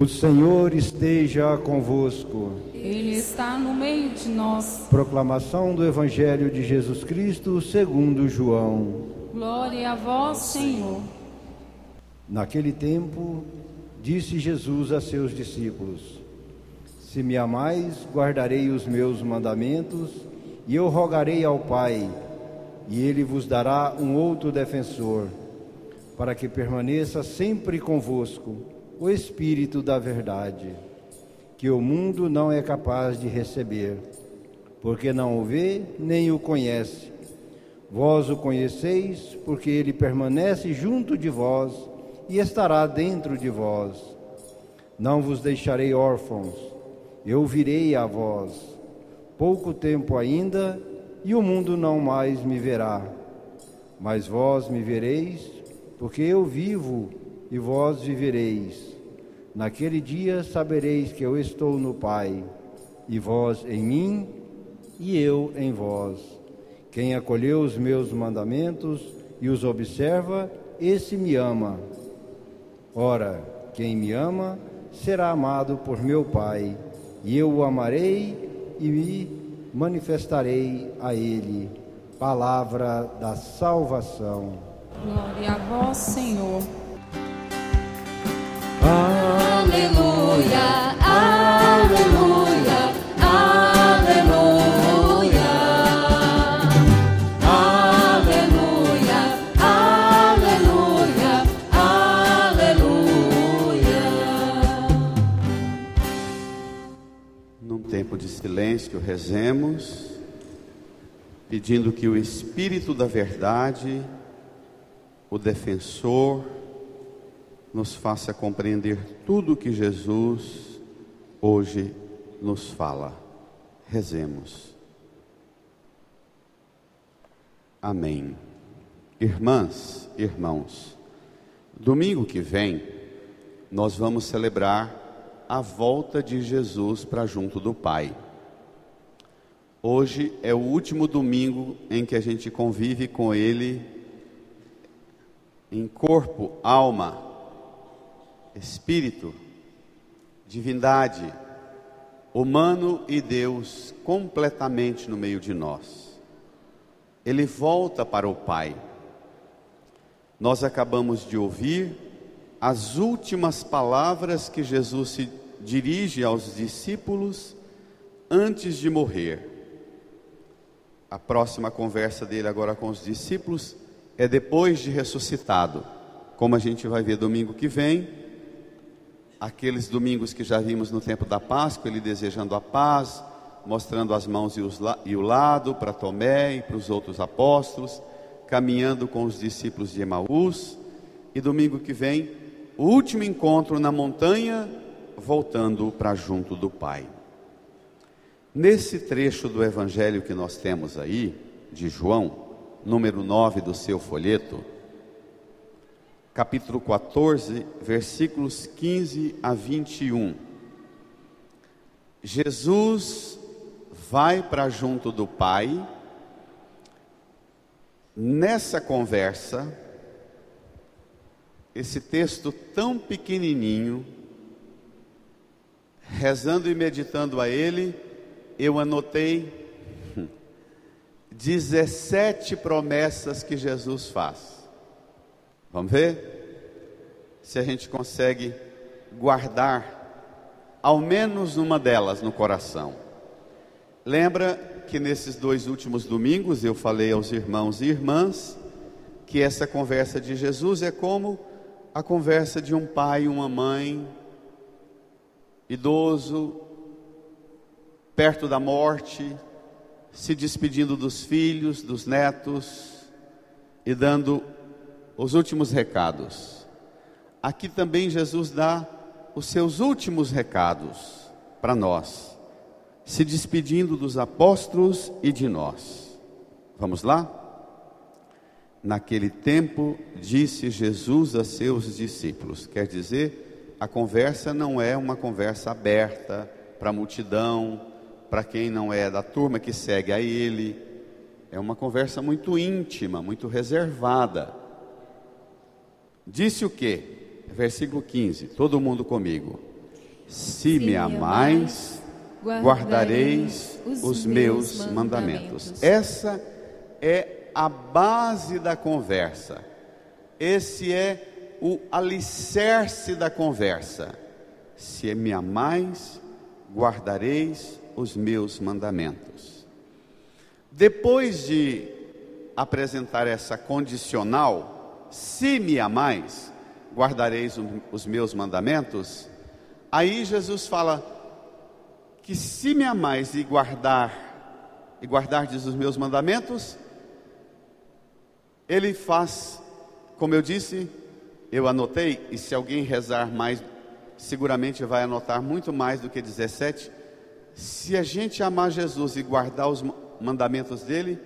O Senhor esteja convosco. Ele está no meio de nós. Proclamação do Evangelho de Jesus Cristo segundo João. Glória a vós, Senhor. Naquele tempo, disse Jesus a seus discípulos: Se me amais, guardarei os meus mandamentos, e eu rogarei ao Pai, e ele vos dará um outro defensor, para que permaneça sempre convosco, o Espírito da verdade, que o mundo não é capaz de receber, porque não o vê nem o conhece. Vós o conheceis, porque ele permanece junto de vós e estará dentro de vós. Não vos deixarei órfãos, eu virei a vós. Pouco tempo ainda, e o mundo não mais me verá. Mas vós me vereis, porque eu vivo e vós vivereis. Naquele dia sabereis que eu estou no Pai, e vós em mim, e eu em vós. Quem acolheu os meus mandamentos e os observa, esse me ama. Ora, quem me ama será amado por meu Pai, e eu o amarei e me manifestarei a ele. Palavra da salvação. Glória a vós, Senhor. Aleluia, aleluia, aleluia, aleluia, aleluia, aleluia. Num tempo de silêncio, rezemos, pedindo que o Espírito da Verdade, o defensor, nos faça compreender tudo o que Jesus hoje nos fala. Rezemos. Amém. Irmãs, irmãos, domingo que vem nós vamos celebrar a volta de Jesus para junto do Pai. Hoje é o último domingo em que a gente convive com Ele em corpo, alma, Espírito, divindade, humano e Deus completamente no meio de nós. Ele volta para o Pai. Nós acabamos de ouvir as últimas palavras que Jesus se dirige aos discípulos antes de morrer. A próxima conversa dele agora com os discípulos é depois de ressuscitado, como a gente vai ver domingo que vem. Aqueles domingos que já vimos no tempo da Páscoa, ele desejando a paz, mostrando as mãos e o lado para Tomé e para os outros apóstolos, caminhando com os discípulos de Emaús. E domingo que vem, o último encontro na montanha, voltando para junto do Pai. Nesse trecho do Evangelho que nós temos aí, de João, número 9 do seu folheto, capítulo 14, versículos 15 a 21. Jesus vai para junto do Pai. Nessa conversa, esse texto tão pequenininho, rezando e meditando a ele, eu anotei 17 promessas que Jesus faz. Vamos ver se a gente consegue guardar ao menos uma delas no coração. Lembra que nesses 2 últimos domingos eu falei aos irmãos e irmãs que essa conversa de Jesus é como a conversa de um pai e uma mãe, idoso, perto da morte, se despedindo dos filhos, dos netos e dando os últimos recados. Aqui também Jesus dá os seus últimos recados para nós, se despedindo dos apóstolos e de nós. Vamos lá? Naquele tempo, disse Jesus a seus discípulos. Quer dizer, a conversa não é uma conversa aberta para a multidão, para quem não é da turma que segue a ele. É uma conversa muito íntima, muito reservada. Disse o quê? Versículo 15, todo mundo comigo. Se me amais, guardareis os meus mandamentos. Essa é a base da conversa. Esse é o alicerce da conversa. Se me amais, guardareis os meus mandamentos. Depois de apresentar essa condicional, se me amais, guardareis os meus mandamentos, aí Jesus fala que se me amais e guardardes os meus mandamentos, ele faz, como eu disse, eu anotei, e se alguém rezar mais, seguramente vai anotar muito mais do que 17. Se a gente amar Jesus e guardar os mandamentos dele,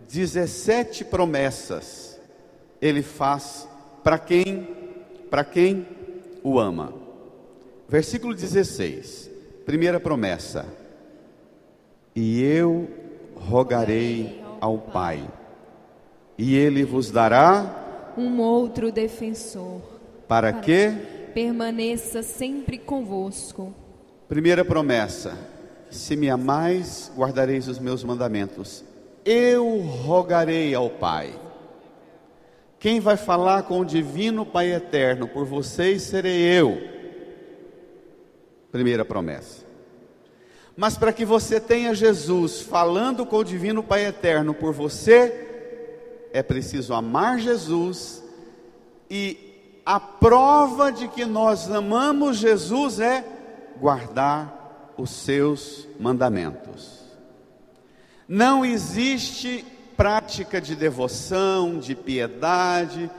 17 promessas ele faz para quem o ama. Versículo 16, primeira promessa: e eu rogarei ao Pai, e ele vos dará um outro defensor, para que permaneça sempre convosco. Primeira promessa: se me amais, guardareis os meus mandamentos. Eu rogarei ao Pai. Quem vai falar com o divino Pai eterno por vocês serei eu. Primeira promessa. Mas para que você tenha Jesus falando com o divino Pai eterno por você, é preciso amar Jesus, e a prova de que nós amamos Jesus é guardar os seus mandamentos. Não existe prática de devoção, de piedade,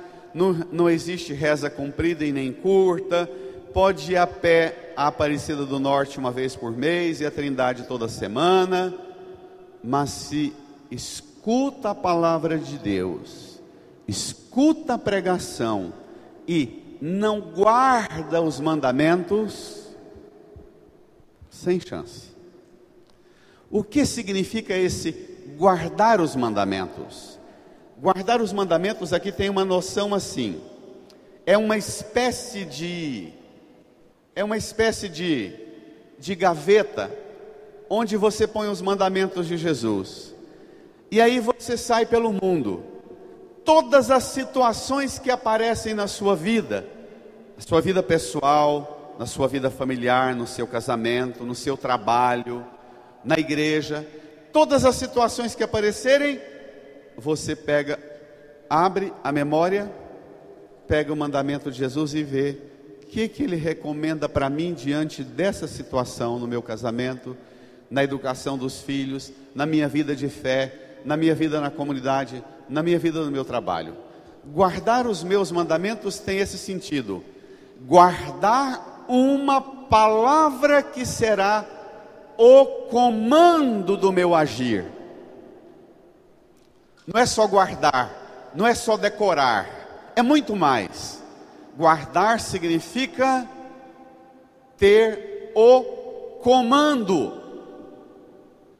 não existe reza comprida e nem curta. Pode ir a pé à Aparecida do Norte uma vez por mês e a Trindade toda semana, mas se escuta a palavra de Deus, escuta a pregação e não guarda os mandamentos, sem chance. O que significa esse guardar os mandamentos? Guardar os mandamentos aqui tem uma noção assim, é uma espécie de gaveta, onde você põe os mandamentos de Jesus, e aí você sai pelo mundo. Todas as situações que aparecem na sua vida pessoal, na sua vida familiar, no seu casamento, no seu trabalho, na igreja, todas as situações que aparecerem, você pega, abre a memória, pega o mandamento de Jesus e vê o que ele recomenda para mim diante dessa situação, no meu casamento, na educação dos filhos, na minha vida de fé, na minha vida na comunidade, na minha vida no meu trabalho. Guardar os meus mandamentos tem esse sentido: guardar uma palavra que será o comando do meu agir. Não é só guardar, não é só decorar, é muito mais. Guardar significa ter o comando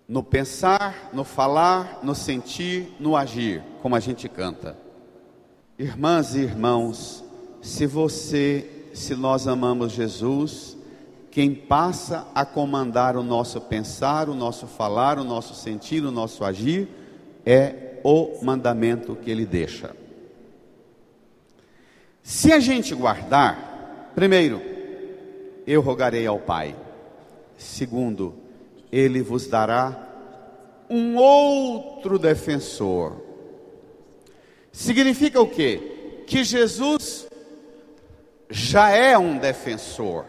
no pensar, no falar, no sentir, no agir, como a gente canta. Irmãs e irmãos, se nós amamos Jesus, quem passa a comandar o nosso pensar, o nosso falar, o nosso sentir, o nosso agir, é o mandamento que ele deixa. Se a gente guardar, primeiro, eu rogarei ao Pai. Segundo, ele vos dará um outro defensor. Significa o quê? Que Jesus já é um defensor.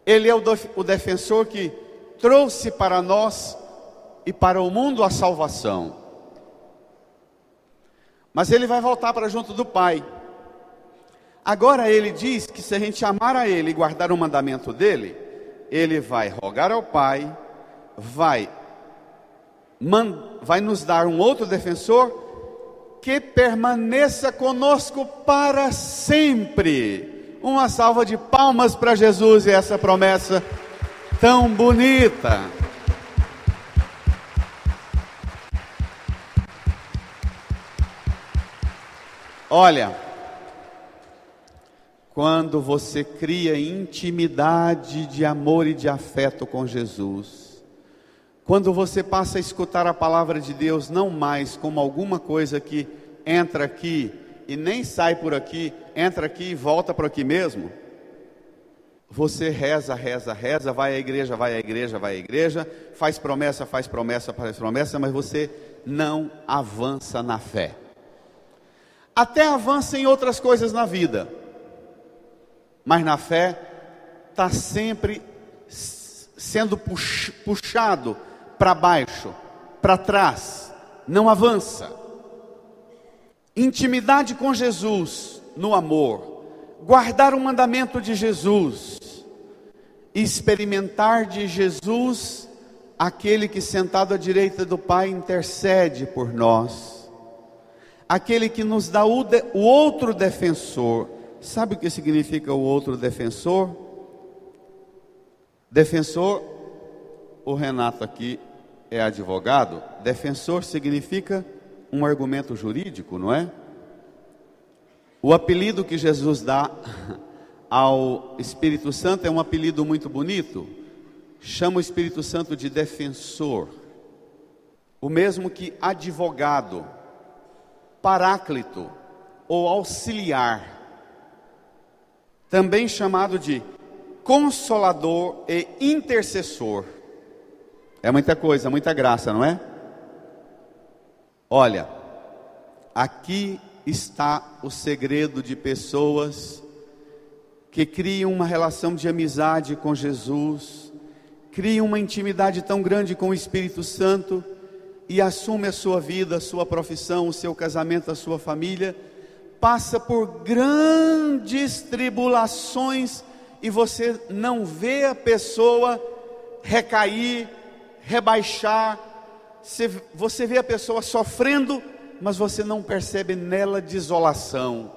Ele é o defensor que trouxe para nós e para o mundo a salvação. Mas ele vai voltar para junto do Pai. Agora ele diz que se a gente amar a ele e guardar o mandamento dele, ele vai rogar ao Pai, vai nos dar um outro defensor que permaneça conosco para sempre. Uma salva de palmas para Jesus e essa promessa tão bonita. Olha, quando você cria intimidade de amor e de afeto com Jesus, quando você passa a escutar a palavra de Deus não mais como alguma coisa que entra aqui e nem sai por aqui, entra aqui e volta por aqui mesmo, você reza, vai à igreja, faz promessa, mas você não avança na fé. Até avança em outras coisas na vida, mas na fé está sempre sendo puxado para baixo, para trás, não avança. Intimidade com Jesus no amor, guardar o mandamento de Jesus, experimentar de Jesus, aquele que sentado à direita do Pai intercede por nós, aquele que nos dá o outro defensor. Sabe o que significa o outro defensor? Defensor, o Renato aqui é advogado. Defensor significa um argumento jurídico, não é? O apelido que Jesus dá ao Espírito Santo é um apelido muito bonito. Chama o Espírito Santo de defensor, o mesmo que advogado, paráclito ou auxiliar, também chamado de consolador e intercessor. É muita coisa, muita graça, não é? Olha, aqui está o segredo de pessoas que criam uma relação de amizade com Jesus, criam uma intimidade tão grande com o Espírito Santo e assume a sua vida, a sua profissão, o seu casamento, a sua família, passa por grandes tribulações e você não vê a pessoa recair, rebaixar. Você vê a pessoa sofrendo, mas você não percebe nela desolação.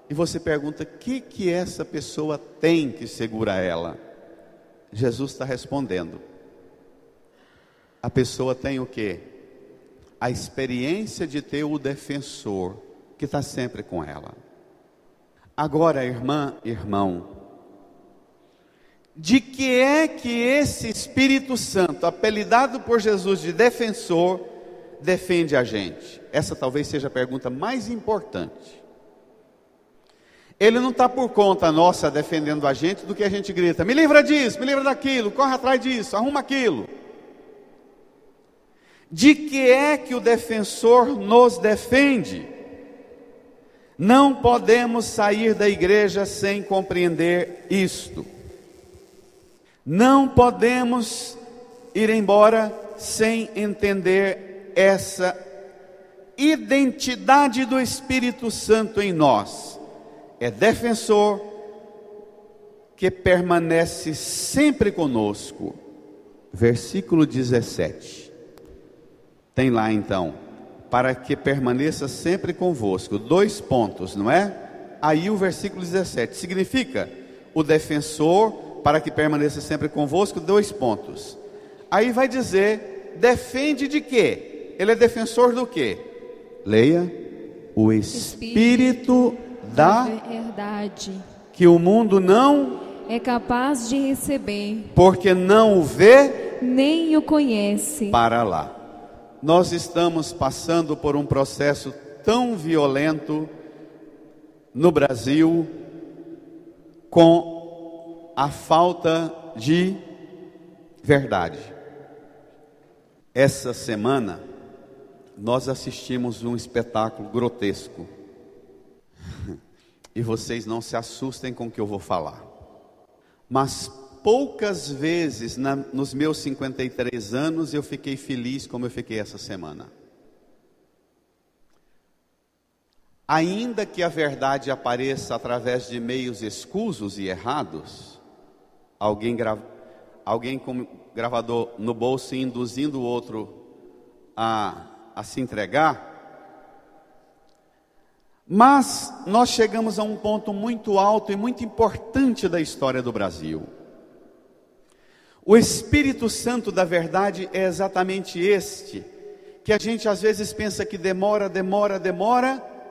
E você pergunta: o que essa pessoa tem que segura ela? Jesus está respondendo: a pessoa tem o quê? A experiência de ter o defensor que está sempre com ela. Agora, irmã, irmão, de que é que esse Espírito Santo, apelidado por Jesus de defensor, defende a gente? Essa talvez seja a pergunta mais importante. Ele não está por conta nossa defendendo a gente do que a gente grita: me livra disso, me livra daquilo, corre atrás disso, arruma aquilo. De que é que o defensor nos defende? Não podemos sair da igreja sem compreender isto. Não podemos ir embora sem entender essa identidade do Espírito Santo em nós. É defensor que permanece sempre conosco. Versículo 17. Tem lá então: para que permaneça sempre convosco. 2 pontos, não é? Aí o versículo 17 significa o defensor, para que permaneça sempre convosco, 2 pontos. Aí vai dizer, defende de quê? Ele é defensor do quê? Leia: o Espírito da verdade, que o mundo não é capaz de receber, porque não o vê, nem o conhece. Para lá. Nós estamos passando por um processo tão violento no Brasil, com a falta de verdade. Essa semana nós assistimos um espetáculo grotesco. E vocês não se assustem com o que eu vou falar. Mas poucas vezes nos meus 53 anos eu fiquei feliz como eu fiquei essa semana. Ainda que a verdade apareça através de meios escusos e errados, alguém com um gravador no bolso e induzindo o outro a se entregar. Mas nós chegamos a um ponto muito alto e muito importante da história do Brasil. O Espírito Santo da verdade é exatamente este, que a gente às vezes pensa que demora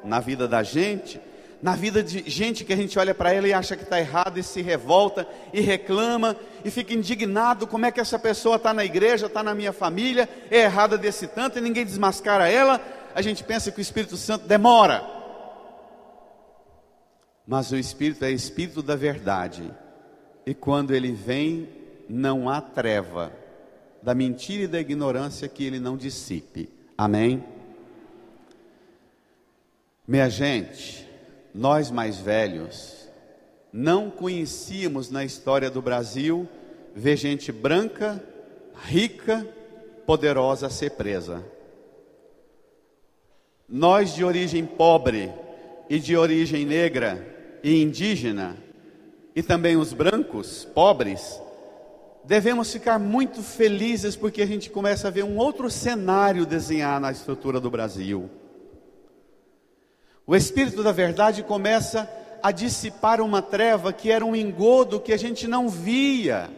na vida da gente, na vida de gente que a gente olha para ela e acha que está errado, e se revolta, e reclama, e fica indignado, como é que essa pessoa está na igreja, está na minha família, é errada desse tanto, e ninguém desmascara ela. A gente pensa que o Espírito Santo demora, mas o Espírito é Espírito da verdade, e quando Ele vem, não há treva da mentira e da ignorância que Ele não dissipe. Amém? Minha gente, nós mais velhos não conhecíamos na história do Brasil ver gente branca, rica, poderosa ser presa. Nós de origem pobre e de origem negra e indígena, e também os brancos, pobres, devemos ficar muito felizes porque a gente começa a ver um outro cenário desenhar na estrutura do Brasil. O Espírito da verdade começa a dissipar uma treva que era um engodo que a gente não via,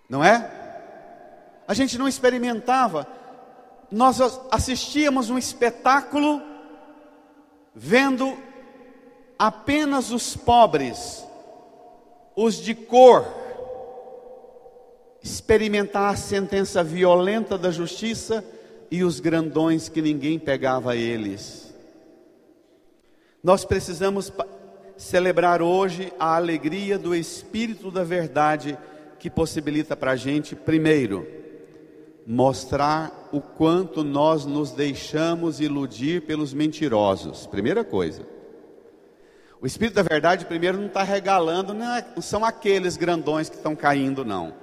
não é? A gente não experimentava. Nós assistíamos um espetáculo vendo apenas os pobres, os de cor, experimentar a sentença violenta da justiça, e os grandões que ninguém pegava eles. Nós precisamos celebrar hoje a alegria do Espírito da verdade, que possibilita para a gente, primeiro, mostrar o quanto nós nos deixamos iludir pelos mentirosos. Primeira coisa. O Espírito da verdade, primeiro, não está regalando, não são aqueles grandões que estão caindo, não. O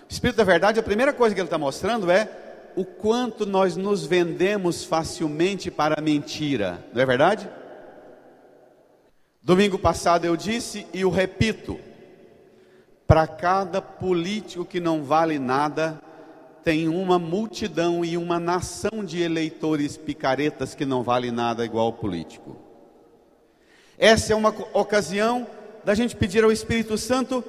Espírito da verdade, a primeira coisa que ele está mostrando é o quanto nós nos vendemos facilmente para a mentira, não é verdade? Domingo passado eu disse e o repito: para cada político que não vale nada, tem uma multidão e uma nação de eleitores picaretas que não vale nada igual o político. Essa é uma ocasião da gente pedir ao Espírito Santo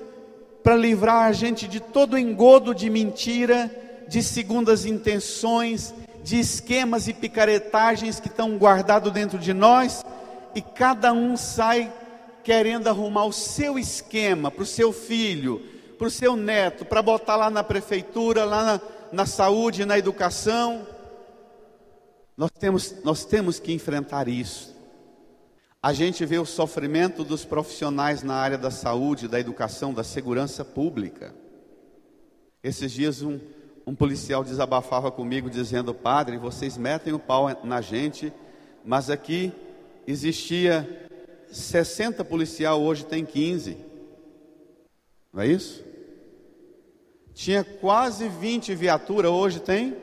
para livrar a gente de todo engodo de mentira, de segundas intenções, de esquemas e picaretagens que estão guardados dentro de nós, e cada um sai querendo arrumar o seu esquema para o seu filho, para o seu neto, para botar lá na prefeitura, lá na saúde, na educação. Nós temos que enfrentar isso. A gente vê o sofrimento dos profissionais na área da saúde, da educação, da segurança pública. Esses dias um policial desabafava comigo dizendo: padre, vocês metem o pau na gente, mas aqui existia 60 policial, hoje tem 15. Não é isso? Tinha quase 20 viaturas, hoje tem,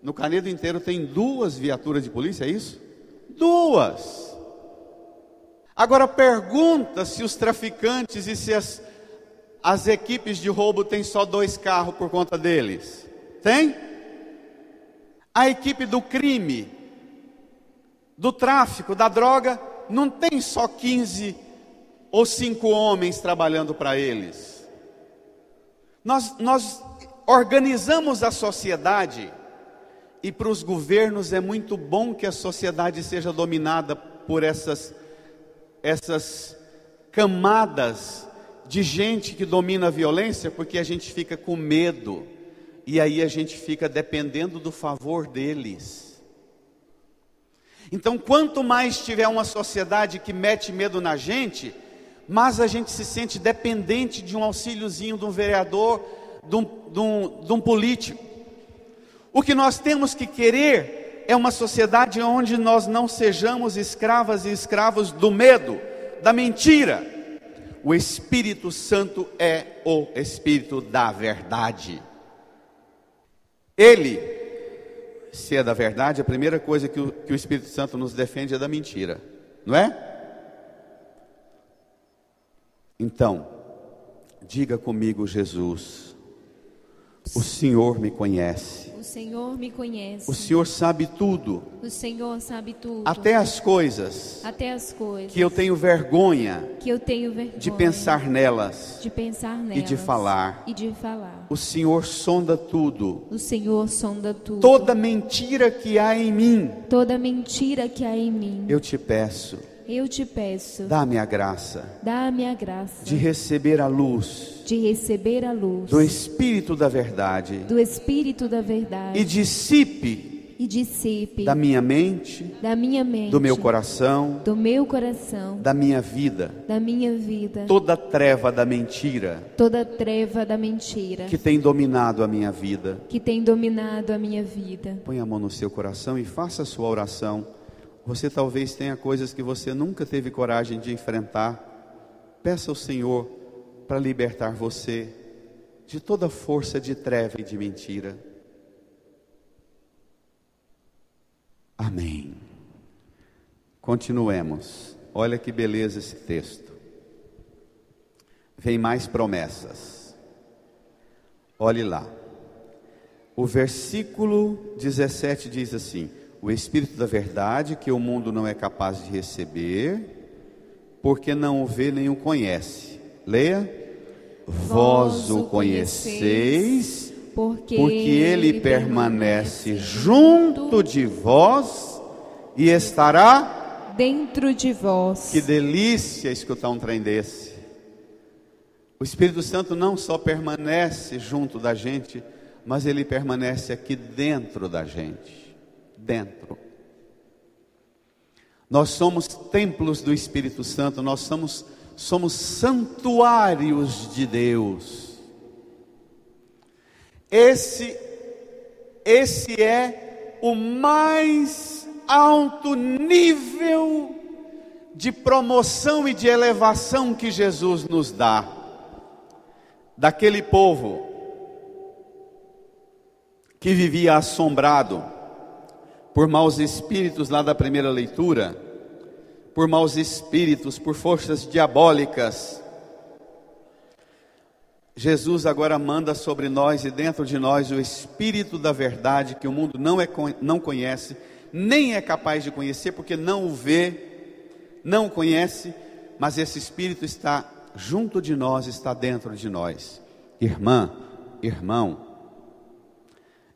no Canedo inteiro tem 2 viaturas de polícia, é isso? 2. Agora pergunta se os traficantes e se as equipes de roubo têm só 2 carros por conta deles. Tem? A equipe do crime, do tráfico, da droga, não tem só 15 ou 5 homens trabalhando para eles. Nós organizamos a sociedade, e para os governos é muito bom que a sociedade seja dominada por essas camadas de gente que domina a violência, porque a gente fica com medo, e aí a gente fica dependendo do favor deles. Então, quanto mais tiver uma sociedade que mete medo na gente, mais a gente se sente dependente de um auxíliozinho de um vereador, de um político. O que nós temos que querer é uma sociedade onde nós não sejamos escravas e escravos do medo, da mentira. O Espírito Santo é o Espírito da verdade. Ele, se é da verdade, a primeira coisa que o Espírito Santo nos defende é da mentira, não é? Então, diga comigo: Jesus, O Senhor me conhece. O Senhor me conhece. O Senhor sabe tudo, O Senhor sabe tudo. até as coisas Até as coisas que eu tenho vergonha que eu tenho vergonha de pensar nelas. de pensar nelas e de falar. e de falar. O Senhor sonda tudo. O Senhor sonda tudo. Toda mentira que há em mim, Toda mentira que há em mim, eu te peço, eu te peço, dá-me a graça dá-me a graça de receber a luz de receber a luz do Espírito da verdade do Espírito da verdade e dissipe e dissipe da minha mente, da minha mente, do meu coração, do meu coração, da minha vida, da minha vida, toda treva da mentira toda treva da mentira que tem dominado a minha vida. que tem dominado a minha vida. Põe a mão no seu coração e faça a sua oração. Você talvez tenha coisas que você nunca teve coragem de enfrentar. Peça ao Senhor para libertar você de toda força de treva e de mentira. Amém. Continuemos. Olha que beleza esse texto. Vem mais promessas. Olhe lá. O versículo 17 diz assim: o Espírito da verdade, que o mundo não é capaz de receber, porque não o vê nem o conhece. Leia. Vós o conheceis, porque ele permanece junto de vós e estará dentro de vós. Que delícia escutar um trem desse. O Espírito Santo não só permanece junto da gente, mas ele permanece aqui dentro da gente. Dentro. Nós somos templos do Espírito Santo, nós somos santuários de Deus. Esse é o mais alto nível de promoção e de elevação que Jesus nos dá. Daquele povo que vivia assombrado por maus espíritos lá da primeira leitura, por maus espíritos, por forças diabólicas. Jesus agora manda sobre nós e dentro de nós o Espírito da verdade, que o mundo não conhece, nem é capaz de conhecer, porque não o vê, não o conhece, mas esse Espírito está junto de nós, está dentro de nós. Irmã, irmão,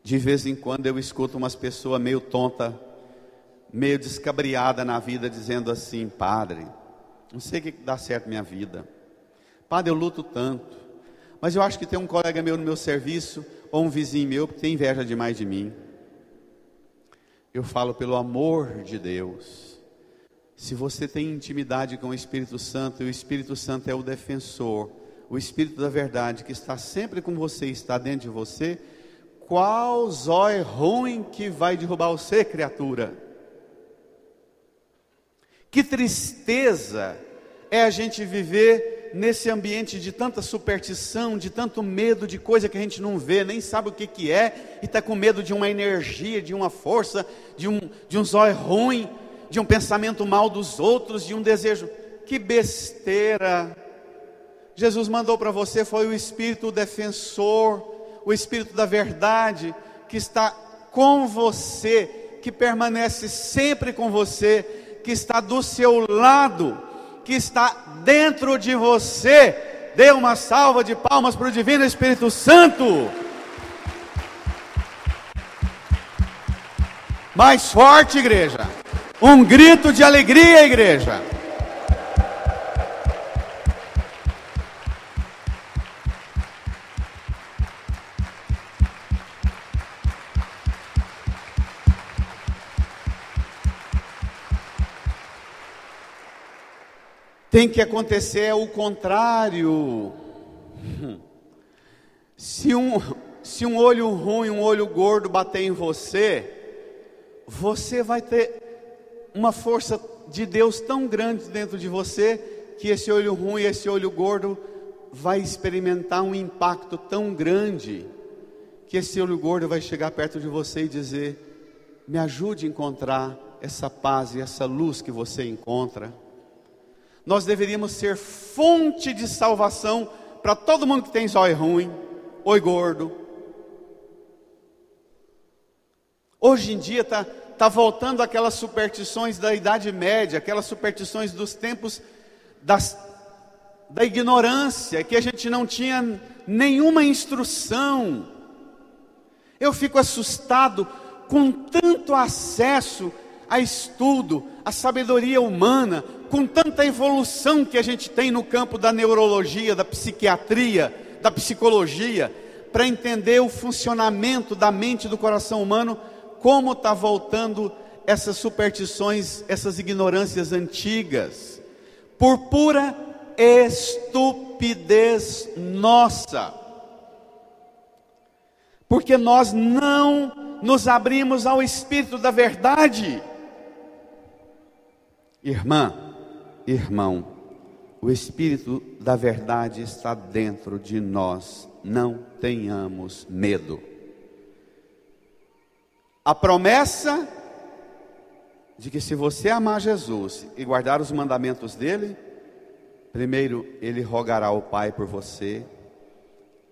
de vez em quando eu escuto umas pessoas meio tonta, meio descabriada na vida, dizendo assim: padre, não sei o que dá certo na minha vida, padre, eu luto tanto, mas eu acho que tem um colega meu no meu serviço, ou um vizinho meu, que tem inveja demais de mim. Eu falo, pelo amor de Deus, se você tem intimidade com o Espírito Santo, e o Espírito Santo é o defensor, o Espírito da verdade, que está sempre com você, está dentro de você, qual zóio ruim que vai derrubar você, criatura? Que tristeza é a gente viver nesse ambiente de tanta superstição, de tanto medo de coisa que a gente não vê, nem sabe o que é, e está com medo de uma energia, de uma força, de um zóio ruim, de um pensamento mal dos outros, de um desejo. Que besteira! Jesus mandou para você, foi o Espírito defensor, o Espírito da verdade, que está com você, que permanece sempre com você, que está do seu lado, que está dentro de você. Dê uma salva de palmas para o Divino Espírito Santo. Mais forte, igreja. Um grito de alegria, igreja. Tem que acontecer o contrário. Se um olho ruim, um olho gordo bater em você, você vai ter uma força de Deus tão grande dentro de você, que esse olho ruim, esse olho gordo vai experimentar um impacto tão grande, que esse olho gordo vai chegar perto de você e dizer: me ajude a encontrar essa paz e essa luz que você encontra. Nós deveríamos ser fonte de salvação para todo mundo que tem zóio ruim, olho gordo, Hoje em dia tá voltando aquelas superstições da Idade Média, aquelas superstições dos tempos da ignorância, que a gente não tinha nenhuma instrução. Eu fico assustado com tanto acesso a estudo, a sabedoria humana, com tanta evolução que a gente tem no campo da neurologia, da psiquiatria, da psicologia, para entender o funcionamento da mente e do coração humano, como está voltando essas superstições, essas ignorâncias antigas, por pura estupidez nossa, porque nós não nos abrimos ao Espírito da verdade. Irmã, irmão, o Espírito da verdade está dentro de nós, não tenhamos medo. A promessa de que se você amar Jesus e guardar os mandamentos dele, primeiro, ele rogará ao Pai por você.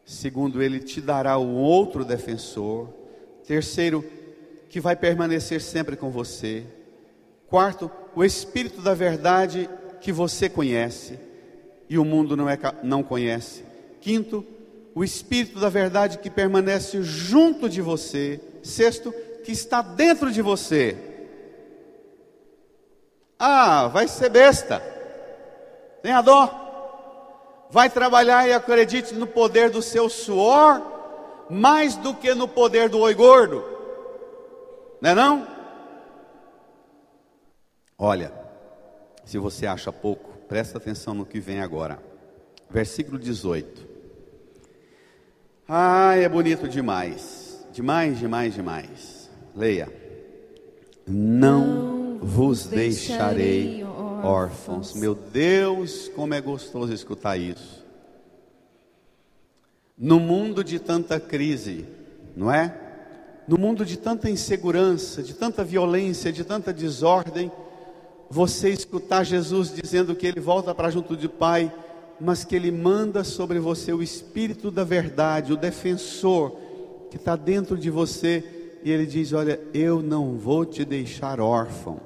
Segundo, ele te dará um outro defensor. Terceiro, que vai permanecer sempre com você. Quarto, o Espírito da verdade que você conhece e o mundo não conhece. Quinto, o Espírito da verdade que permanece junto de você. Sexto, que está dentro de você. Ah, vai ser besta. Tenha dó. Vai trabalhar e acredite no poder do seu suor, mais do que no poder do oi gordo. Não é não? Olha, se você acha pouco, presta atenção no que vem agora. Versículo 18. É bonito demais. Demais, demais, demais. Leia. Não vos deixarei órfãos. Meu Deus, como é gostoso escutar isso. No mundo de tanta crise, não é? No mundo de tanta insegurança, de tanta violência, de tanta desordem, você escutar Jesus dizendo que Ele volta para junto do Pai, mas que Ele manda sobre você o Espírito da verdade, o defensor que está dentro de você, e Ele diz: olha, eu não vou te deixar órfão.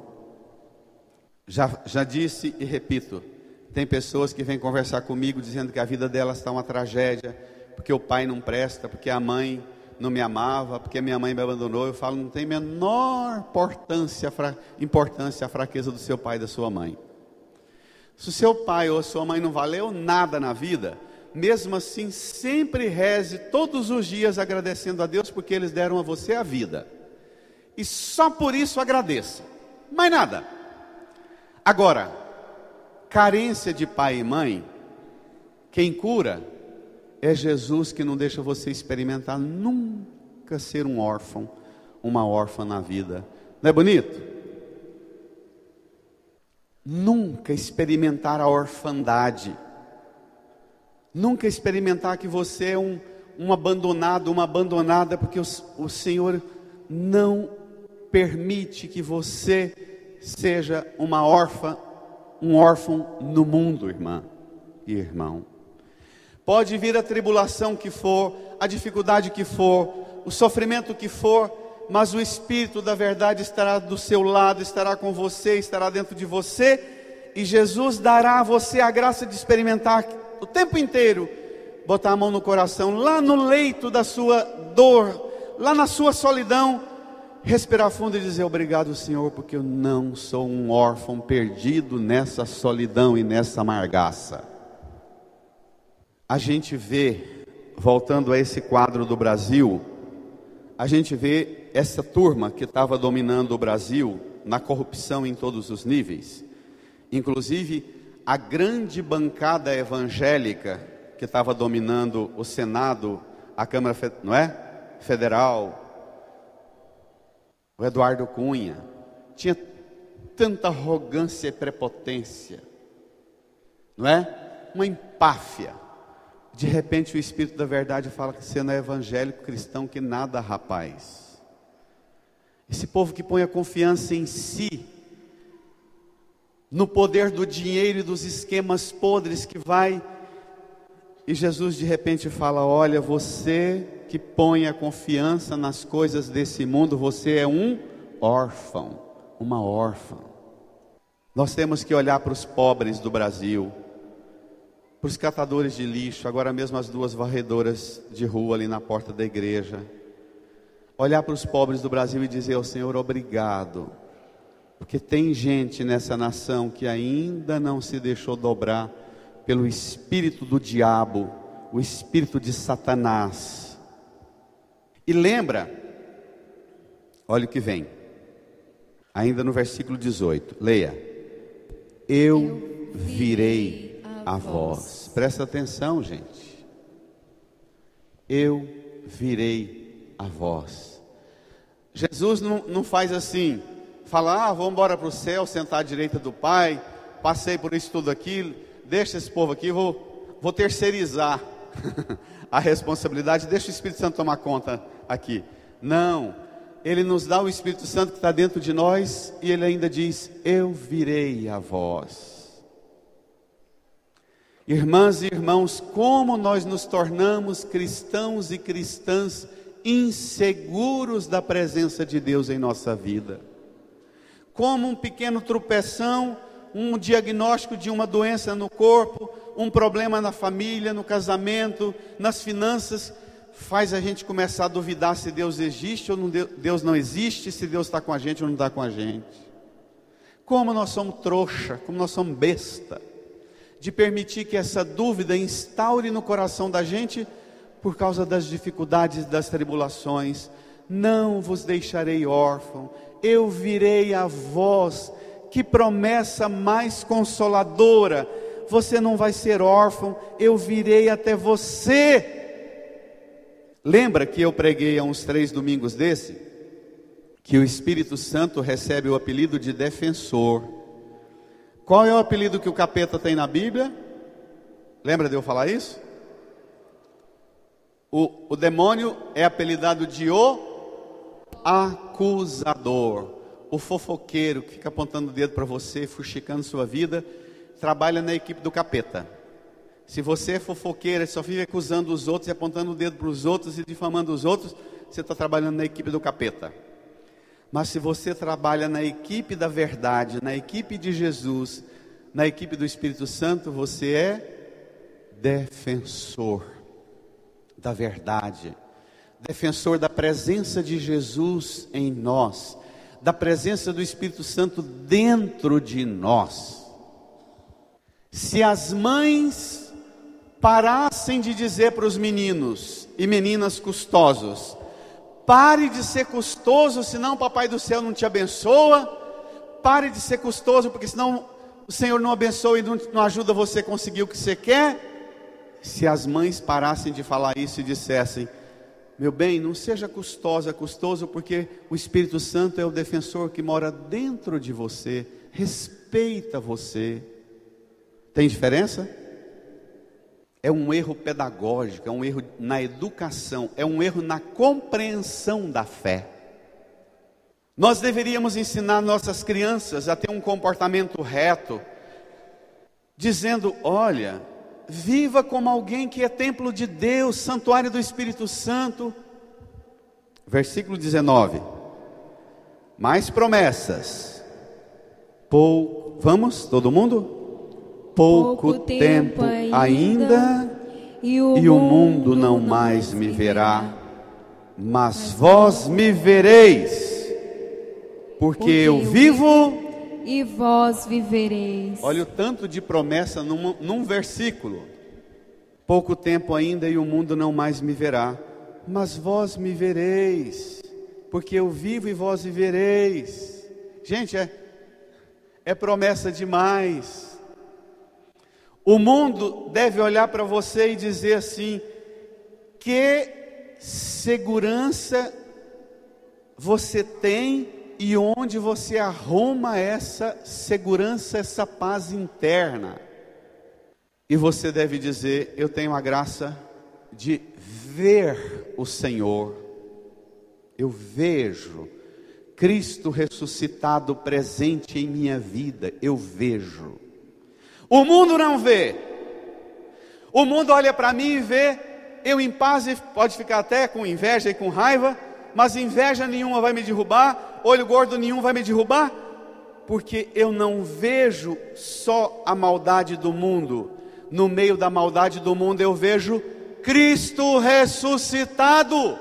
Já disse e repito, tem pessoas que vêm conversar comigo dizendo que a vida delas está uma tragédia, porque o pai não presta, porque a mãe não me amava, porque a minha mãe me abandonou. Eu falo, não tem menor importância a fraqueza do seu pai e da sua mãe. Se o seu pai ou a sua mãe não valeu nada na vida, mesmo assim sempre reze todos os dias agradecendo a Deus, porque eles deram a você a vida, e só por isso agradeça, mais nada. Agora, carência de pai e mãe, quem cura é Jesus, que não deixa você experimentar nunca ser um órfão, uma órfã na vida. Não é bonito? Nunca experimentar a orfandade, nunca experimentar que você é um abandonado, uma abandonada, porque o Senhor não permite que você seja uma órfã, um órfão no mundo, irmã e irmão. Pode vir a tribulação que for, a dificuldade que for, o sofrimento que for, mas o Espírito da verdade estará do seu lado, estará com você, estará dentro de você, e Jesus dará a você a graça de experimentar o tempo inteiro, botar a mão no coração, lá no leito da sua dor, lá na sua solidão, respirar fundo e dizer: obrigado, Senhor, porque eu não sou um órfão perdido nessa solidão e nessa amargaça. A gente vê, voltando a esse quadro do Brasil, a gente vê essa turma que estava dominando o Brasil na corrupção em todos os níveis, inclusive a grande bancada evangélica que estava dominando o Senado, a Câmara, não é? Federal, o Eduardo Cunha, tinha tanta arrogância e prepotência, não é? Uma empáfia. De repente o Espírito da verdade fala que você não é evangélico, cristão, que nada, rapaz. Esse povo que põe a confiança em si, no poder do dinheiro e dos esquemas podres, que vai E Jesus de repente fala: olha, você que põe a confiança nas coisas desse mundo, você é um órfão, uma órfã. Nós temos que olhar para os pobres do Brasil, para os catadores de lixo, agora mesmo as 2 varredoras de rua ali na porta da igreja. Olhar para os pobres do Brasil e dizer ao Senhor: obrigado, porque tem gente nessa nação que ainda não se deixou dobrar pelo espírito do diabo, o espírito de Satanás. E lembra, olha o que vem, ainda no versículo 18, leia: eu virei a vós. Presta atenção, gente. Eu virei a vós. Jesus não faz assim, fala: vamos embora para o céu, sentar à direita do Pai, passei por isso tudo aqui, deixa esse povo aqui, vou terceirizar a responsabilidade, deixa o Espírito Santo tomar conta aqui. Não, Ele nos dá o Espírito Santo que está dentro de nós, e Ele ainda diz: eu virei a vós. Irmãs e irmãos, como nós nos tornamos cristãos e cristãs inseguros da presença de Deus em nossa vida. Como um pequeno tropeção, um diagnóstico de uma doença no corpo, um problema na família, no casamento, nas finanças, faz a gente começar a duvidar se Deus existe ou não, Deus não existe, se Deus está com a gente ou não está com a gente. Como nós somos trouxa, como nós somos besta, de permitir que essa dúvida instaure no coração da gente por causa das dificuldades, das tribulações. Não vos deixarei órfão, eu virei a vós. Que promessa mais consoladora! Você não vai ser órfão, eu virei até você. Lembra que eu preguei há uns 3 domingos desse, que o Espírito Santo recebe o apelido de defensor. Qual é o apelido que o capeta tem na Bíblia? Lembra de eu falar isso? O demônio é apelidado de o acusador. O fofoqueiro que fica apontando o dedo para você, fuxicando sua vida, trabalha na equipe do capeta. Se você é fofoqueira e só vive acusando os outros e apontando o dedo para os outros e difamando os outros, você está trabalhando na equipe do capeta. Mas se você trabalha na equipe da verdade, na equipe de Jesus, na equipe do Espírito Santo, você é defensor da verdade, defensor da presença de Jesus em nós, da presença do Espírito Santo dentro de nós. Se as mães parassem de dizer para os meninos e meninas custosos: pare de ser custoso, senão o Papai do Céu não te abençoa. Pare de ser custoso, porque senão o Senhor não abençoa e não ajuda você a conseguir o que você quer. Se as mães parassem de falar isso e dissessem: meu bem, não seja custoso, porque o Espírito Santo é o defensor que mora dentro de você, respeita você. Tem diferença? É um erro pedagógico, é um erro na educação, é um erro na compreensão da fé. Nós deveríamos ensinar nossas crianças a ter um comportamento reto, dizendo: olha, viva como alguém que é templo de Deus, santuário do Espírito Santo. Versículo 19. Mais promessas. Vamos, todo mundo? Pouco tempo ainda, e o mundo não mais me verá, mas vós me vereis, porque eu vivo e vós vivereis. Olha o tanto de promessa num versículo. Pouco tempo ainda e o mundo não mais me verá, mas vós me vereis, porque eu vivo e vós vivereis. Gente, é promessa demais. O mundo deve olhar para você e dizer assim: que segurança você tem e onde você arruma essa segurança, essa paz interna. E você deve dizer: eu tenho a graça de ver o Senhor. Eu vejo Cristo ressuscitado presente em minha vida. Eu vejo. O mundo não vê. O mundo olha para mim e vê eu em paz e pode ficar até com inveja e com raiva, mas inveja nenhuma vai me derrubar, olho gordo nenhum vai me derrubar, porque eu não vejo só a maldade do mundo. No meio da maldade do mundo eu vejo Cristo ressuscitado.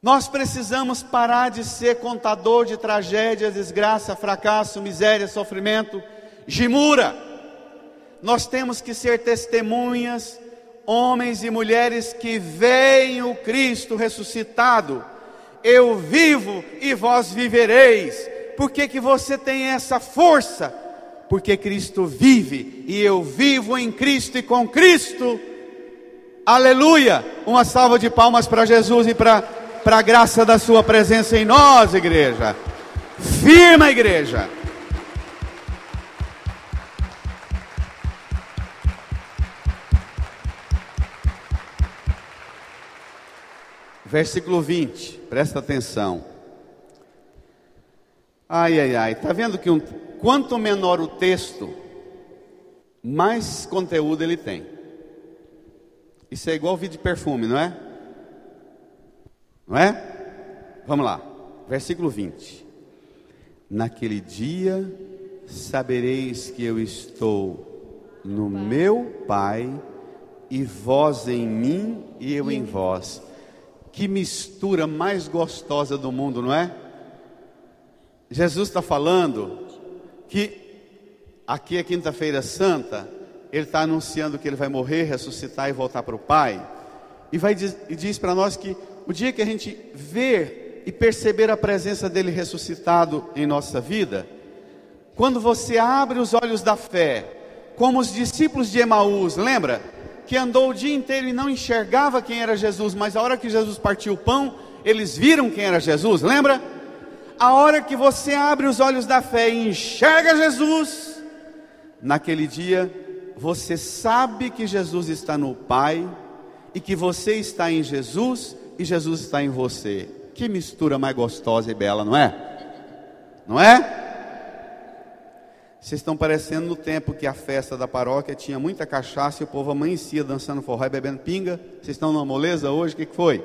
Nós precisamos parar de ser contador de tragédia, desgraça, fracasso, miséria, sofrimento, gimura. Nós temos que ser testemunhas, homens e mulheres que veem o Cristo ressuscitado. Eu vivo e vós vivereis. Por que você tem essa força? Porque Cristo vive e eu vivo em Cristo e com Cristo. Aleluia! Uma salva de palmas para Jesus e para a graça da sua presença em nós, igreja. Firma, igreja. Versículo 20, presta atenção. Ai, ai, ai, está vendo que quanto menor o texto, mais conteúdo ele tem. Isso é igual vidro de perfume, não é? Não é? Vamos lá, versículo 20. Naquele dia sabereis que eu estou no meu Pai, e vós em mim e eu em vós. Que mistura mais gostosa do mundo, não é? Jesus está falando que aqui é quinta-feira santa, Ele está anunciando que Ele vai morrer, ressuscitar e voltar para o Pai. E diz para nós que o dia que a gente ver e perceber a presença dEle ressuscitado em nossa vida, quando você abre os olhos da fé, como os discípulos de Emaús, lembra? Que andou o dia inteiro e não enxergava quem era Jesus, mas a hora que Jesus partiu o pão, eles viram quem era Jesus, lembra? A hora que você abre os olhos da fé e enxerga Jesus, naquele dia, você sabe que Jesus está no Pai, e que você está em Jesus, e Jesus está em você. Que mistura mais gostosa e bela, não é? Não é? Vocês estão parecendo no tempo que a festa da paróquia tinha muita cachaça e o povo amanhecia dançando forró e bebendo pinga. Vocês estão numa moleza hoje? O que foi?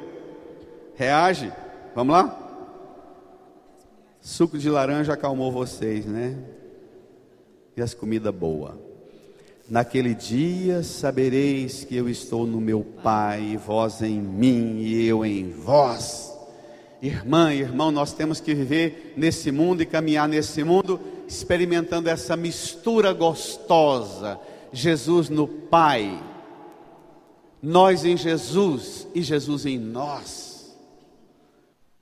Reage? Vamos lá? Suco de laranja acalmou vocês, né? E as comidas boas. Naquele dia sabereis que eu estou no meu Pai, e vós em mim e eu em vós. Irmã e irmão, nós temos que viver nesse mundo e caminhar nesse mundo, experimentando essa mistura gostosa. Jesus no Pai, nós em Jesus e Jesus em nós.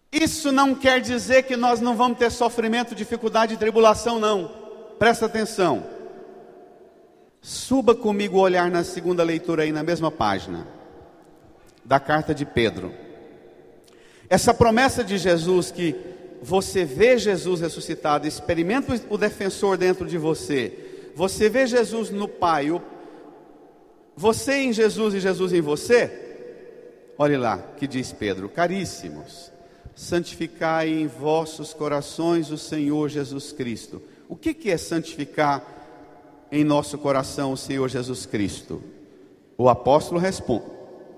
Isso não quer dizer que nós não vamos ter sofrimento, dificuldade e tribulação, não. Presta atenção. Suba comigo o olhar na segunda leitura aí, na mesma página da carta de Pedro. Essa promessa de Jesus, que você vê Jesus ressuscitado, experimenta o defensor dentro de você, você vê Jesus no Pai, você em Jesus e Jesus em você. Olhe lá que diz Pedro: caríssimos, santificai em vossos corações o Senhor Jesus Cristo. O que é santificar em nosso coração o Senhor Jesus Cristo? O apóstolo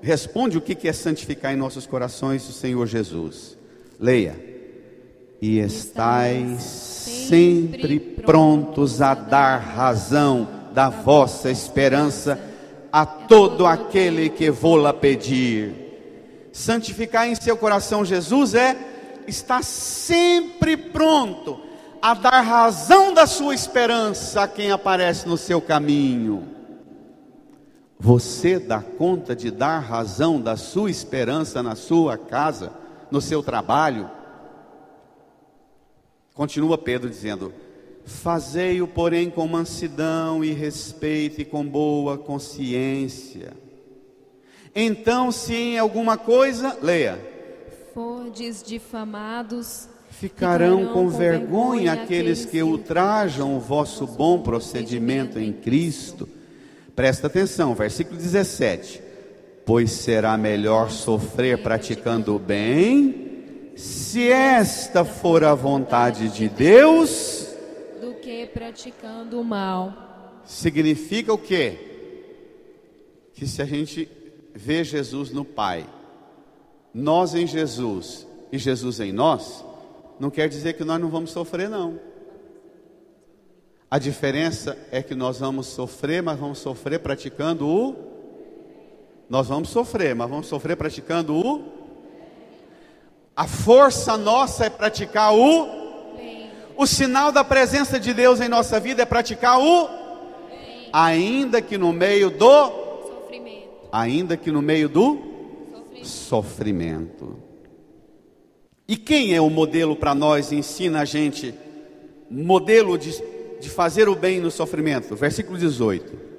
responde o que é santificar em nossos corações o Senhor Jesus. Leia. E estais sempre prontos a dar razão da vossa esperança a todo aquele que vô-la pedir. Santificar em seu coração Jesus é estar sempre pronto a dar razão da sua esperança a quem aparece no seu caminho. Você dá conta de dar razão da sua esperança na sua casa, no seu trabalho? Continua Pedro dizendo: fazei-o, porém, com mansidão e respeito e com boa consciência. Então, se em alguma coisa, leia, fordes difamados, ficarão com vergonha aqueles que ultrajam o vosso bom procedimento em Cristo. Presta atenção, versículo 17. Pois será melhor sofrer praticando o bem, se esta for a vontade de Deus, do que praticando o mal. Significa o quê? que se a gente vê Jesus no Pai, nós em Jesus e Jesus em nós, não quer dizer que nós não vamos sofrer, não. A diferença é que nós vamos sofrer, mas vamos sofrer praticando o... Nós vamos sofrer, mas vamos sofrer praticando o... A força nossa é praticar o... O sinal da presença de Deus em nossa vida é praticar o... Ainda que no meio do... Ainda que no meio do... Sofrimento. E quem é o modelo para nós, ensina a gente, modelo de fazer o bem no sofrimento? Versículo 18.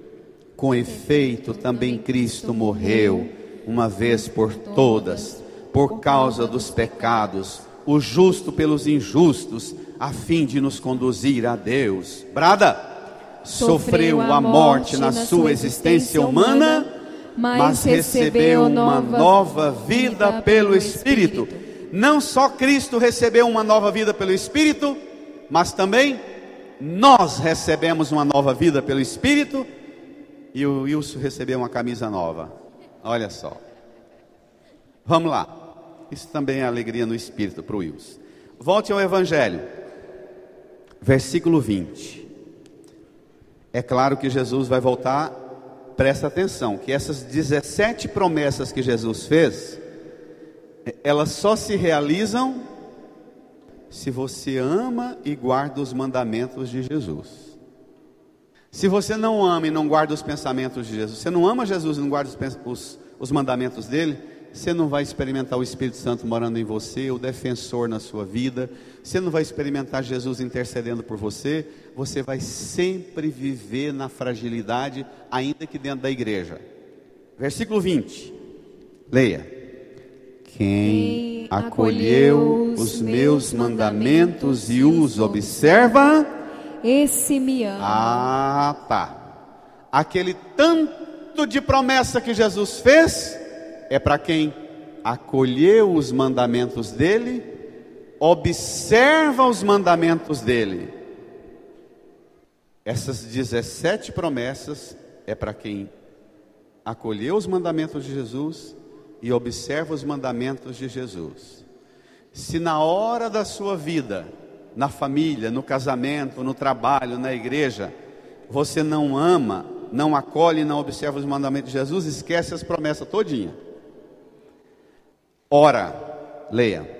Com efeito, também Cristo morreu uma vez por todas, por causa dos pecados, o justo pelos injustos, a fim de nos conduzir a Deus. Brada, sofreu a morte na sua existência humana, mas recebeu uma nova vida pelo Espírito. Não só Cristo recebeu uma nova vida pelo Espírito, mas também nós recebemos uma nova vida pelo Espírito. E o Wilson recebeu uma camisa nova. Olha só. Vamos lá. Isso também é alegria no Espírito para o Wilson. Volte ao Evangelho. Versículo 20. É claro que Jesus vai voltar. Presta atenção, que essas 17 promessas que Jesus fez, elas só se realizam se você ama e guarda os mandamentos de Jesus. Se você não ama e não guarda os pensamentos de Jesus, você não ama Jesus e não guarda os mandamentos dele, você não vai experimentar o Espírito Santo morando em você, o defensor na sua vida, você não vai experimentar Jesus intercedendo por você, você vai sempre viver na fragilidade, ainda que dentro da igreja. Versículo 20, leia. Quem acolheu os meus mandamentos e os observa, esse me ama. Ah, tá. Aquele tanto de promessa que Jesus fez é para quem acolheu os mandamentos dele, observa os mandamentos dele. Essas 17 promessas é para quem acolheu os mandamentos de Jesus e observa os mandamentos de Jesus. Se na hora da sua vida, na família, no casamento, no trabalho, na igreja, você não ama, não acolhe, não observa os mandamentos de Jesus, esquece as promessas todinha. Ora, leia.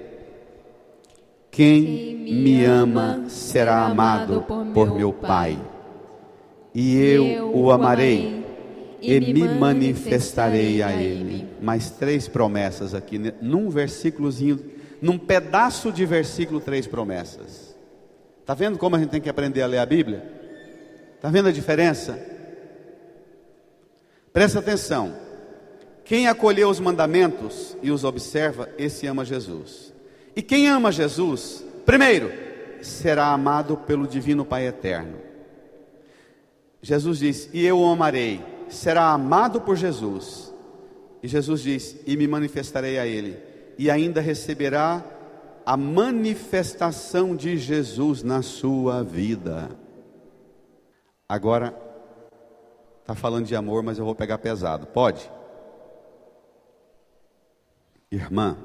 Quem me ama será amado por meu Pai, e eu o amarei e me manifestarei a ele. Mais 3 promessas aqui, num versículozinho, num pedaço de versículo, 3 promessas. Está vendo como a gente tem que aprender a ler a Bíblia? Está vendo a diferença? Presta atenção. Quem acolheu os mandamentos e os observa, esse ama Jesus. E quem ama Jesus, primeiro, será amado pelo Divino Pai Eterno. Jesus diz, e eu o amarei, será amado por Jesus. E Jesus diz, e me manifestarei a ele. E ainda receberá a manifestação de Jesus na sua vida. Agora, está falando de amor, mas eu vou pegar pesado, pode? Irmã,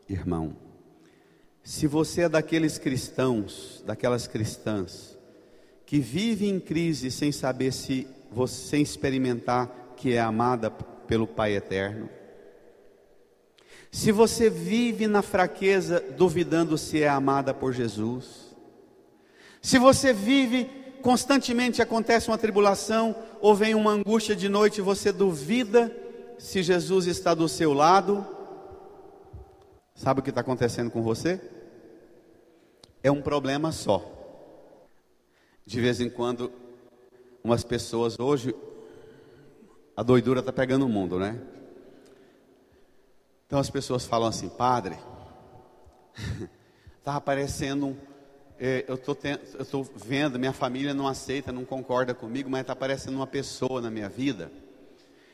irmão, se você é daqueles cristãos, daquelas cristãs, que vive em crise sem saber se você, sem experimentar que é amada pelo Pai Eterno, se você vive na fraqueza duvidando se é amada por Jesus, se você vive constantemente, acontece uma tribulação ou vem uma angústia de noite e você duvida se Jesus está do seu lado, sabe o que está acontecendo com você? É um problema só. De vez em quando, umas pessoas, hoje, a doidura está pegando o mundo, né? Então as pessoas falam assim, padre, está aparecendo, eu estou vendo, minha família não aceita, não concorda comigo, mas está aparecendo uma pessoa na minha vida,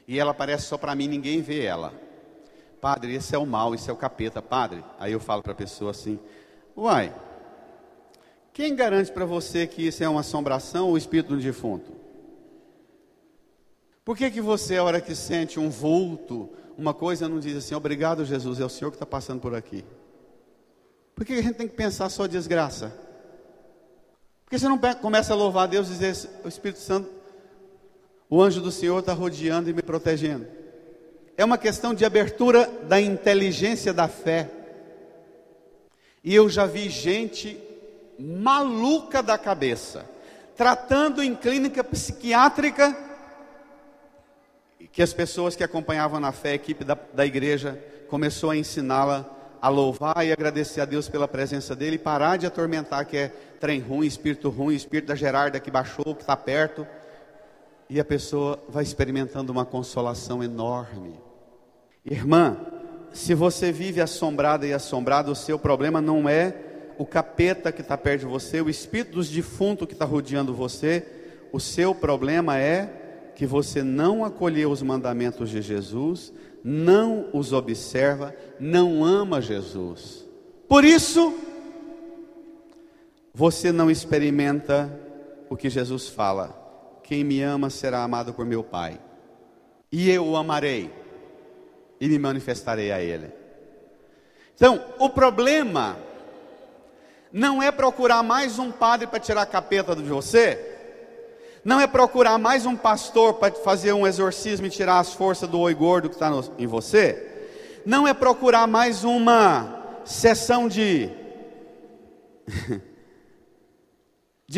e ela aparece só para mim, ninguém vê ela. Padre, esse é o mal, esse é o capeta, padre. Aí eu falo para a pessoa assim, uai, quem garante para você que isso é uma assombração ou o espírito do defunto? Por que você, a hora que sente um vulto, uma coisa, não diz assim: obrigado, Jesus, é o Senhor que está passando por aqui? Por que a gente tem que pensar só desgraça? Por que você não começa a louvar a Deus e dizer: o Espírito Santo, o anjo do Senhor está rodeando e me protegendo? É uma questão de abertura da inteligência da fé. E eu já vi gente maluca da cabeça, tratando em clínica psiquiátrica, que as pessoas que acompanhavam na fé, a equipe da igreja, começou a ensiná-la a louvar e agradecer a Deus pela presença dele, e parar de atormentar que é trem ruim, espírito da Gerarda que baixou, que está perto, e a pessoa vai experimentando uma consolação enorme. Irmã, se você vive assombrada e assombrado, o seu problema não é o capeta que está perto de você, o espírito dos defuntos que está rodeando você. O seu problema é que você não acolheu os mandamentos de Jesus, não os observa, não ama Jesus. Por isso, você não experimenta o que Jesus fala: quem me ama será amado por meu Pai, e eu o amarei e me manifestarei a Ele. Então, o problema não é procurar mais um padre para tirar a capeta de você, não é procurar mais um pastor para fazer um exorcismo e tirar as forças do oi gordo que está em você, não é procurar mais uma sessão de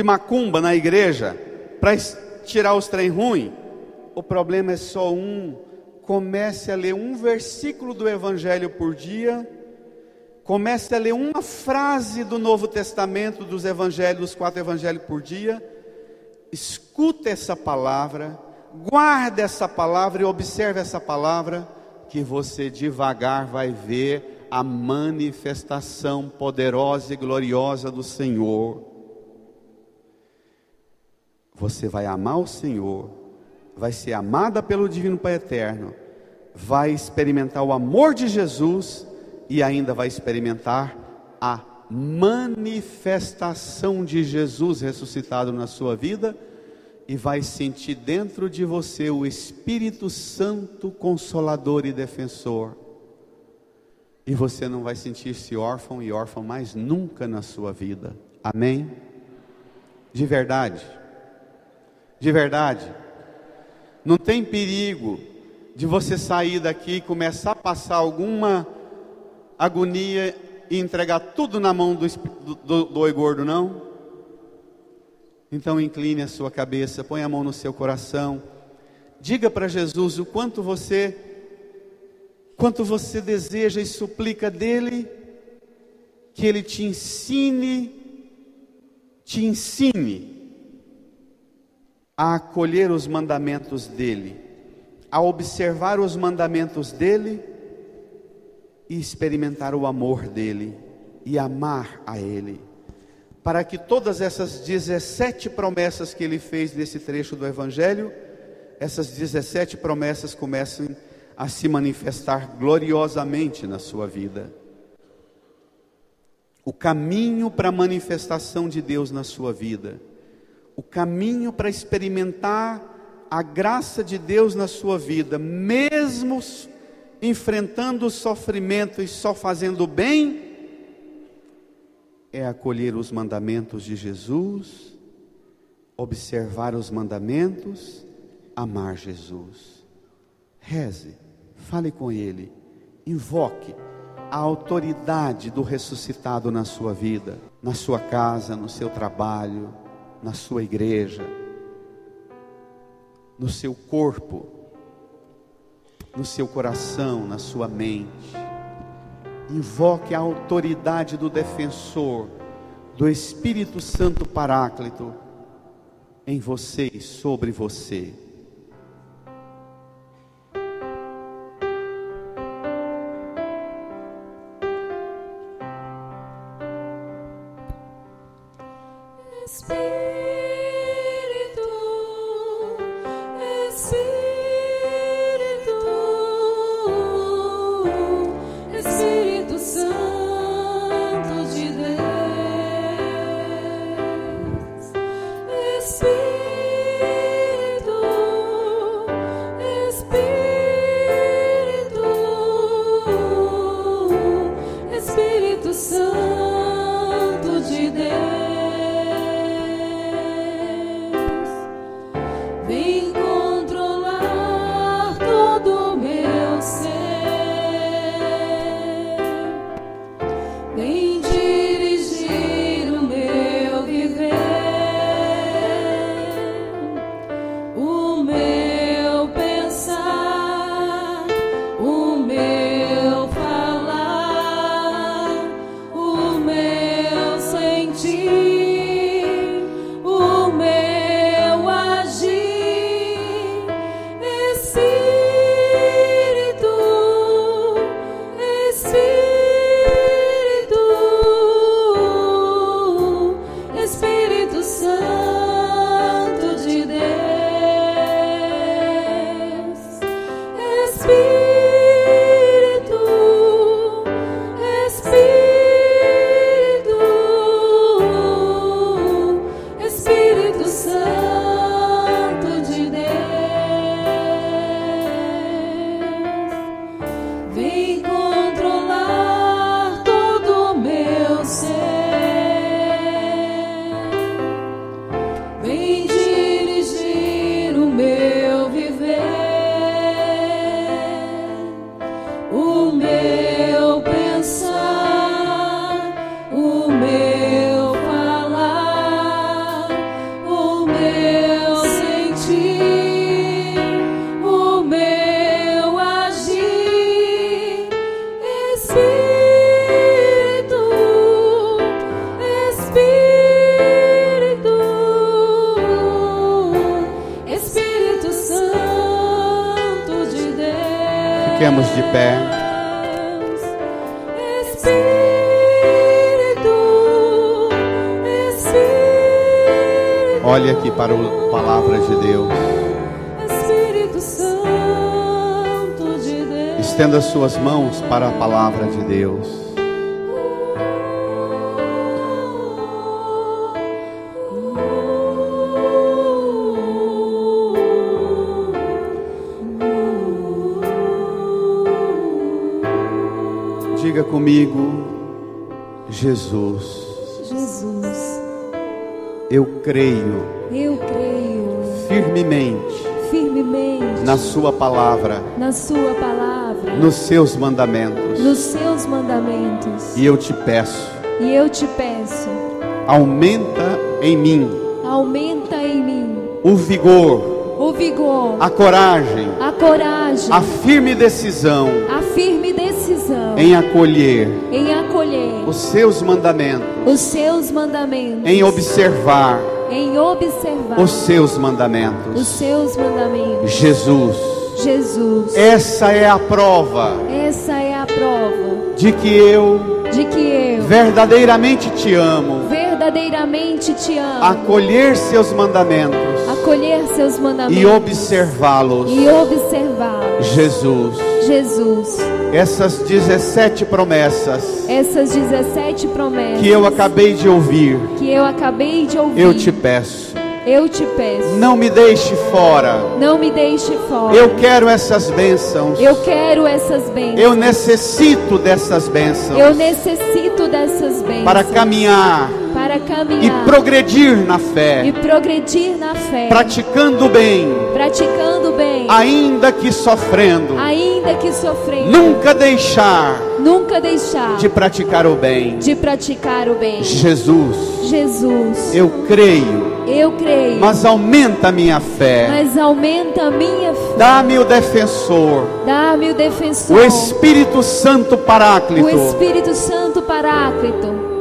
macumba na igreja para tirar os trem ruim. O problema é só um: comece a ler um versículo do Evangelho por dia, comece a ler uma frase do Novo Testamento, dos Evangelhos, dos 4 Evangelhos por dia. Escuta essa palavra, guarda essa palavra e observe essa palavra, que você devagar vai ver a manifestação poderosa e gloriosa do Senhor. Você vai amar o Senhor, vai ser amada pelo Divino Pai Eterno, vai experimentar o amor de Jesus e ainda vai experimentar a manifestação de Jesus ressuscitado na sua vida, e vai sentir dentro de você o Espírito Santo Consolador e Defensor, e você não vai sentir-se órfão e órfã mais nunca na sua vida. Amém? De verdade, não tem perigo de você sair daqui e começar a passar alguma agonia e entregar tudo na mão do oi gordo, não? Então incline a sua cabeça, põe a mão no seu coração, diga para Jesus o quanto você deseja e suplica dele, que ele te ensine a acolher os mandamentos dele, a observar os mandamentos dele e experimentar o amor dele e amar a ele, para que todas essas 17 promessas que ele fez nesse trecho do Evangelho, essas 17 promessas comecem a se manifestar gloriosamente na sua vida. O caminho para a manifestação de Deus na sua vida, o caminho para experimentar a graça de Deus na sua vida, mesmo enfrentando o sofrimento e só fazendo bem, é acolher os mandamentos de Jesus, observar os mandamentos, amar Jesus. Reze, fale com Ele, invoque a autoridade do ressuscitado na sua vida, na sua casa, no seu trabalho, na sua igreja, no seu corpo, no seu coração, na sua mente. Invoque a autoridade do defensor, do Espírito Santo Paráclito em você e sobre você. Espírito Vem controlar todo o meu ser. Vem dirigir o meu viver, o meu pensar, o meu falar, o meu sentir, o meu agir. Espírito Santo de Deus, Espírito, Espírito Santo de Deus, vem controlar todo o meu ser. Vem dirigir o meu viver, o meu pensar, o meu falar, o meu sentir, o meu agir. Espírito, Espírito Santo de Deus. Fiquemos de pé. Espírito, Olhe aqui para a palavra de Deus. Espírito Santo de Deus. Estenda suas mãos para a palavra de Deus. Diga comigo, Jesus, Jesus, eu creio eu creio firmemente na sua palavra, na sua palavra, nos seus mandamentos. nos seus mandamentos. E eu te peço, aumenta em mim aumenta em mim o vigor, o vigor, a coragem, a coragem, a firme decisão a firme decisão em acolher em acolher os seus mandamentos, os seus mandamentos, em observar em observar os seus mandamentos. os seus mandamentos. Jesus, essa é a prova essa é a prova de que eu de que eu verdadeiramente te amo. verdadeiramente te amo. Acolher seus mandamentos Acolher seus mandamentos e observá-los. Jesus, Essas 17 promessas essas 17 promessas que eu acabei de ouvir, eu te peço, não me deixe fora. Eu quero essas bênçãos. Eu necessito dessas bênçãos para caminhar e progredir na fé, praticando bem, ainda que sofrendo. Nunca deixar de praticar o bem. Jesus, eu creio, mas aumenta a minha fé. Dá-me o defensor, o Espírito Santo Paráclito.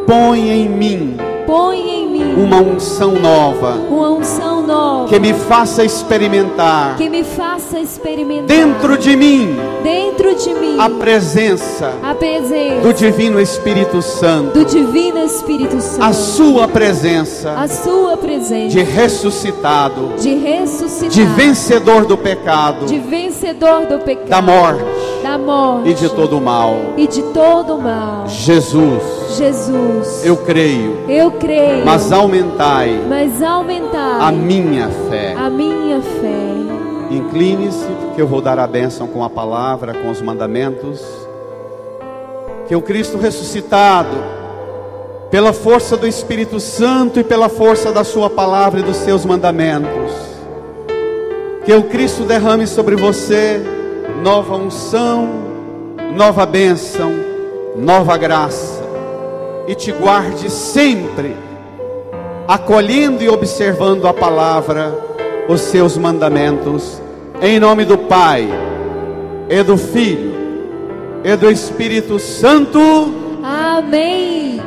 Põe em mim uma unção nova, que me faça experimentar dentro de mim a presença do Divino Espírito Santo, a sua presença de ressuscitado, de vencedor do pecado, da morte e de todo o mal. Jesus, eu creio, mas aumentai a minha fé. Incline-se, que eu vou dar a bênção com a palavra, com os mandamentos. Que o Cristo ressuscitado, pela força do Espírito Santo e pela força da sua palavra e dos seus mandamentos, Que o Cristo derrame sobre você nova unção, nova bênção, nova graça, e te guarde sempre, acolhendo e observando a palavra, os seus mandamentos, em nome do Pai, e do Filho, e do Espírito Santo. Amém.